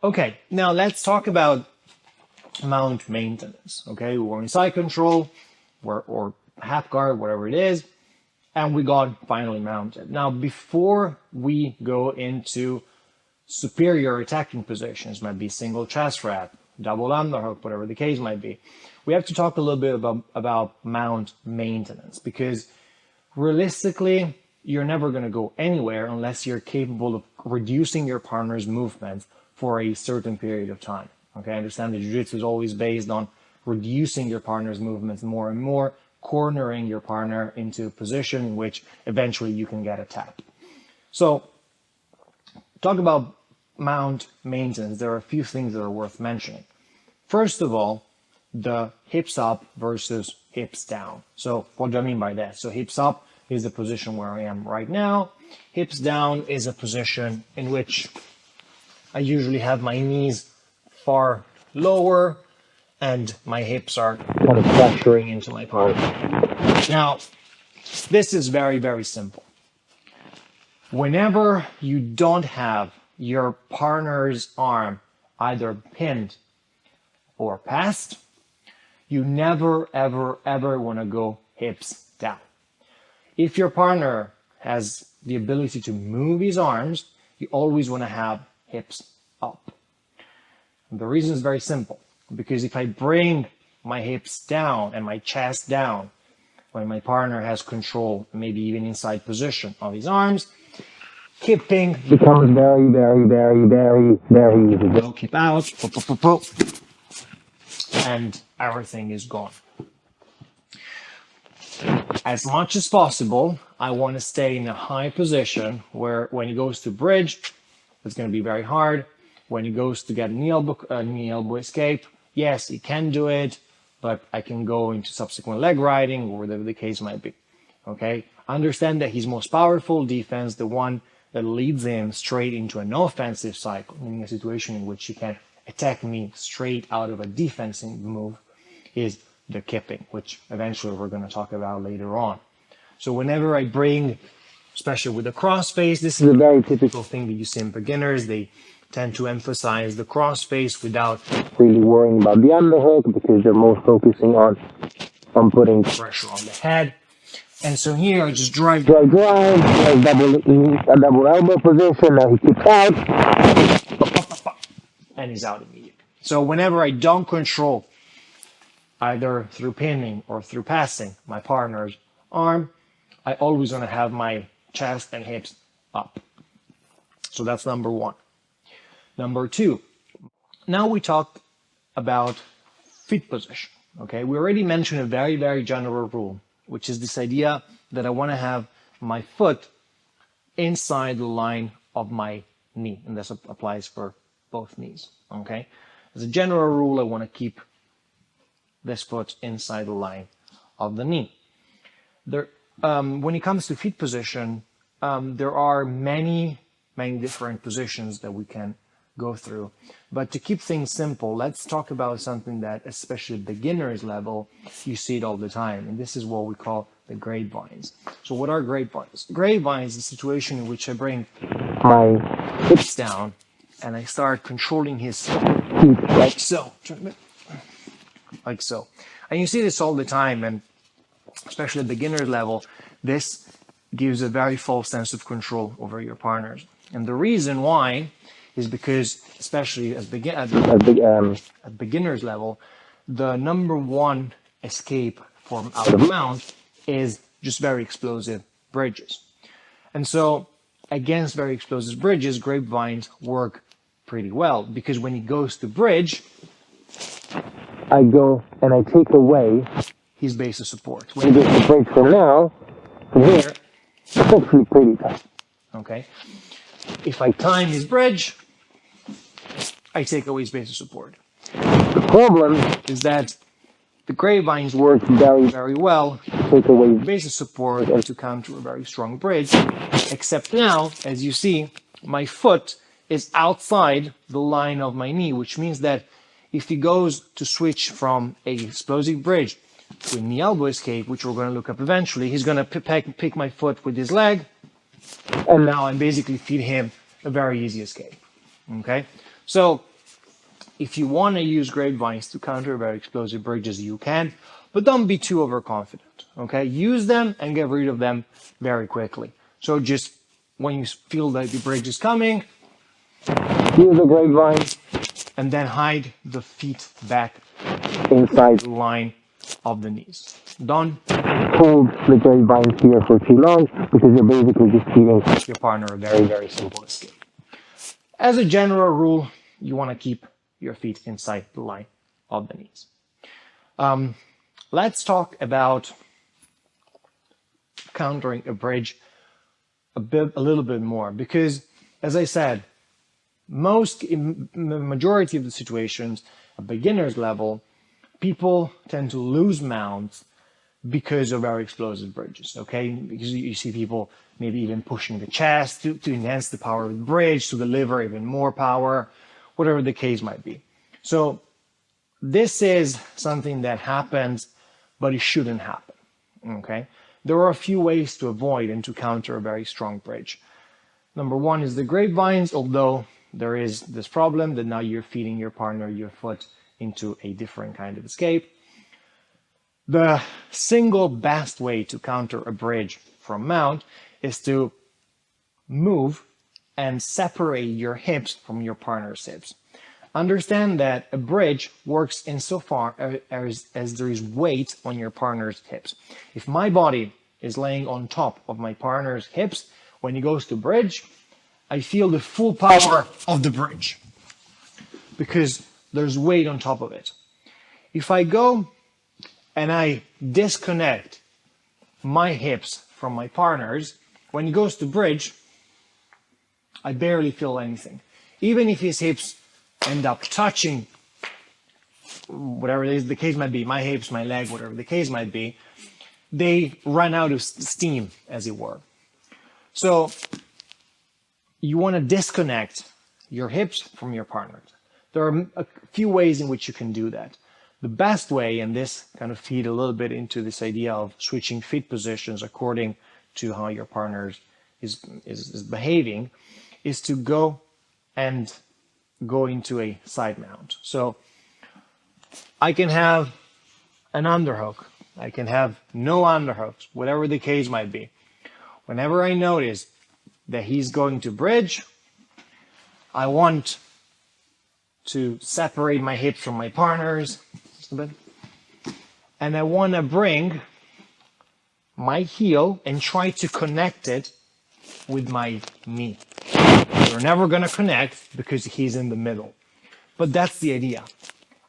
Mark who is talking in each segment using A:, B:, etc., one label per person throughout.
A: Okay, now let's talk about mount maintenance. Okay, we're in side control, or half guard, whatever it is, and we got finally mounted. Now, before we go into superior attacking positions, might be single chest wrap, double underhook, whatever the case might be, we have to talk a little bit about mount maintenance, because realistically, you're never going to go anywhere unless you're capable of reducing your partner's movement for a certain period of time. Okay, I understand that jiu-jitsu is always based on reducing your partner's movements more and more, cornering your partner into a position in which eventually you can get a tap. So, talk about mount maintenance. There are a few things that are worth mentioning. First of all, the hips up versus hips down. So, what do I mean by that? So, hips up is the position where I am right now. Hips down is a position in which I usually have my knees far lower and my hips are kind of pressuring into my partner. Now, this is very, very simple. Whenever you don't have your partner's arm either pinned or passed, you never, ever, ever want to go hips down. If your partner has the ability to move his arms, you always want to have hips up. And the reason is very simple, because if I bring my hips down and my chest down when my partner has control, maybe even inside position of his arms, kipping becomes very, very, very, very, very easy. Go kip out, and everything is gone. As much as possible, I want to stay in a high position where when he goes to bridge, it's going to be very hard. When he goes to get a knee elbow escape, yes, he can do it, but I can go into subsequent leg riding or whatever the case might be. Okay? Understand that his most powerful defense, the one that leads him straight into an offensive cycle, meaning a situation in which he can attack me straight out of a defensive move, is the kipping, which eventually we're going to talk about later on. So whenever I bring, especially with the cross face, this is a very typical thing that you see in beginners. They tend to emphasize the cross face without really worrying about the underhook, because they're more focusing on putting pressure on the head. And so here I just drive, a double elbow position. Now he kicks out, and he's out immediately. So whenever I don't control, either through pinning or through passing, my partner's arm, I always want to have my chest and hips up. So that's number one. Number two, now we talked about feet position. Okay, we already mentioned a very, very general rule, which is this idea that I want to have my foot inside the line of my knee, and this applies for both knees. Okay, as a general rule, I want to keep this foot inside the line of the knee. When it comes to feet position, there are many different positions that we can go through. But to keep things simple, let's talk about something that, especially at beginner's level, you see it all the time. And this is what we call the grapevines. So what are grapevines? Grapevines is a situation in which I bring my hips down and I start controlling his feet like so. Like so. And you see this all the time, and especially at beginner level, this gives a very false sense of control over your partners. And the reason why is because, especially at beginner's level, the number one escape from out of mount is just very explosive bridges. And so against very explosive bridges, grapevines work pretty well, because when he goes to bridge, I go and I take away his base of support. When he goes to bridge from here, it's actually pretty tough. Okay? If I time his bridge, I take away his base of support. The problem is that the grapevines work very, very well to take away his base of support and to counter a very strong bridge, except now, as you see, my foot is outside the line of my knee, which means that if he goes to switch from a explosive bridge to a knee elbow escape, which we're going to look up eventually, he's going to pick my foot with his leg, and now I'm basically feed him a very easy escape. Okay, so if you want to use grapevines to counter very explosive bridges, you can, but don't be too overconfident. Okay, use them and get rid of them very quickly. So just when you feel that the bridge is coming, use a grapevine and then hide the feet back inside the line of the knees. Don't hold the grapevine here for too long because you're basically just giving your partner a very, very simple escape. As a general rule, you want to keep your feet inside the line of the knees. Let's talk about countering a bridge a little bit more, because as I said, in the majority of the situations, at beginner's level, people tend to lose mounts because of very explosive bridges, okay? Because you see people maybe even pushing the chest to enhance the power of the bridge, to deliver even more power, whatever the case might be. So this is something that happens, but it shouldn't happen, okay? There are a few ways to avoid and to counter a very strong bridge. Number one is the grapevines, although there is this problem that now you're feeding your partner your foot into a different kind of escape. The single best way to counter a bridge from mount is to move and separate your hips from your partner's hips. Understand that a bridge works insofar as there is weight on your partner's hips. If my body is laying on top of my partner's hips, when he goes to bridge, I feel the full power of the bridge because there's weight on top of it. If I go and I disconnect my hips from my partner's, when he goes to bridge, I barely feel anything. Even if his hips end up touching, whatever the case might be, my hips, my leg, whatever the case might be, they run out of steam, as it were. So you want to disconnect your hips from your partner. There are a few ways in which you can do that. The best way, and this kind of feed a little bit into this idea of switching feet positions according to how your partner is behaving, is to go into a side mount. So I can have an underhook. I can have no underhooks, whatever the case might be. Whenever I notice that he's going to bridge, I want to separate my hips from my partner's, and I want to bring my heel and try to connect it with my knee. We're never going to connect because he's in the middle. But that's the idea.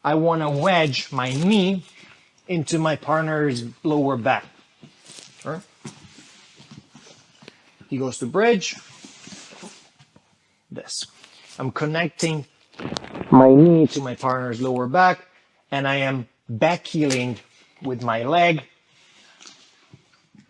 A: I want to wedge my knee into my partner's lower back. Sure. He goes to bridge. This. I'm connecting my knee to my partner's lower back, and I am back heeling with my leg.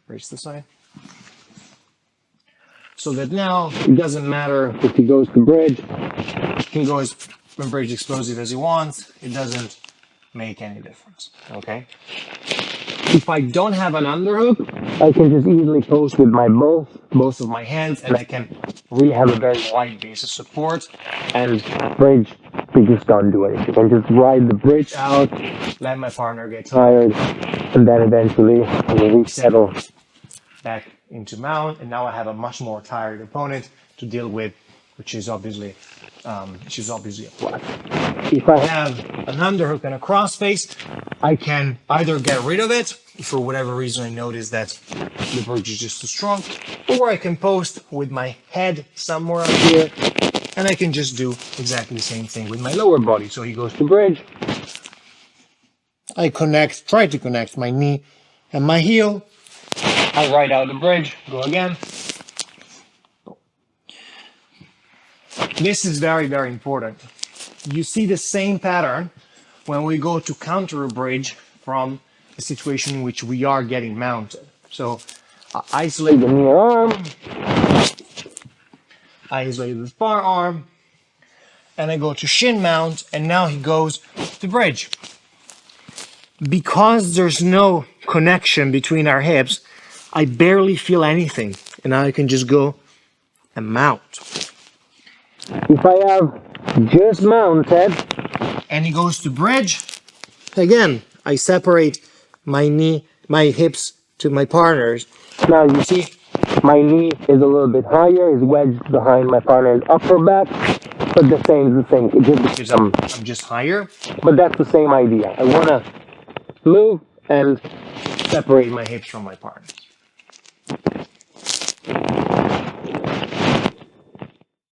A: Raise the side. So that now it doesn't matter if he goes to bridge, he can go as bridge explosive as he wants. It doesn't make any difference. Okay. If I don't have an underhook, I can just easily post with my both of my hands, and I can really have a very wide base of support. And bridge, we just don't do anything. I can just ride the bridge out, let my partner get tired, and then eventually I will resettle back into mount. And now I have a much more tired opponent to deal with, which is obviously a flat. If I have an underhook and a crossface, I can either get rid of it if for whatever reason I notice that the bridge is just too strong, or I can post with my head somewhere up here, and I can just do exactly the same thing with my lower body. So he goes to bridge, I try to connect my knee and my heel, I ride out the bridge, go again. This is very, very important. You see the same pattern when we go to counter a bridge from a situation in which we are getting mounted. So isolate the near arm, isolate the far arm, and I go to shin mount, and now he goes to bridge. Because there's no connection between our hips, I barely feel anything, and now I can just go and mount. If I have just mounted and he goes to bridge, again, I separate my knee, my hips to my partner's. Now you see, my knee is a little bit higher, is wedged behind my partner's upper back, but the same is the same. It's just because I'm just higher, but that's the same idea. I want to move and separate my hips from my partner's.